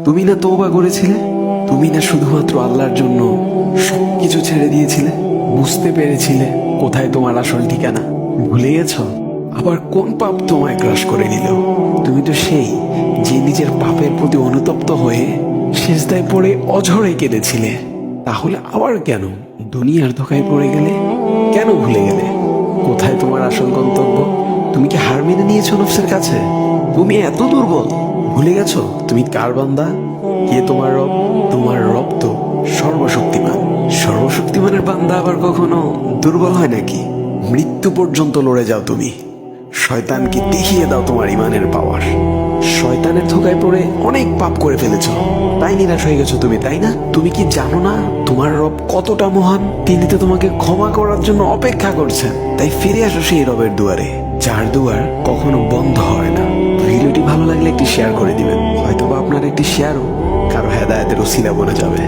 তুমি না তওবা করেছিলে? তুমি না শুধুমাত্র আল্লাহর জন্য সবকিছু ছেড়ে দিয়েছিলে? বুঝতে পেরেছিলে কোথায় তোমার আসল ঠিকানা? ভুলে গেছো? আবার কোন পাপ তোমায় গ্রাস করে নিল? তুমি তো সেই যে নিজের পাপের প্রতি অনুতপ্ত হয়ে সিজদায় পড়ে অঝরে কেঁদেছিলে। তাহলে আবার কেন দুনিয়ার ধোকায় পড়ে গেলে? কেন ভুলে গেলে কোথায় তোমার আসল গন্তব্য? তুমি কি হার মেনে নিয়েছো নফসের কাছে? তুমি এত দুর্বল, ভুলে গেছো তুমি কার বান্দা? কে তোমার রব? তোমার রব তো সর্বশক্তিমান। সর্বশক্তিমানের বান্দা আবার কখনো দুর্বল হয় নাকি? মৃত্যু পর্যন্ত লড়ে যাও তুমি। শয়তানকে দেখিয়ে দাও তোমার ইমানের পাওয়ার। শয়তানের ধোকায় পড়ে অনেক পাপ করে ফেলেছো, তাই নিরাশ হয়ে গেছো তুমি, তাই না? তুমি কি জানো না তোমার রব কতটা মহান? তিনি তো তোমাকে ক্ষমা করার জন্য অপেক্ষা করছেন। তাই ফিরে আসো সেই রবের দুয়ারে, যার দুয়ার কখনো বন্ধ হয় না। ভিডিওটি ভালো লাগলে একটি শেয়ার করে দিবেন, হয়তোবা আপনার একটি শেয়ারও কারো হেদায়েতের উসিলা বনে যাবে।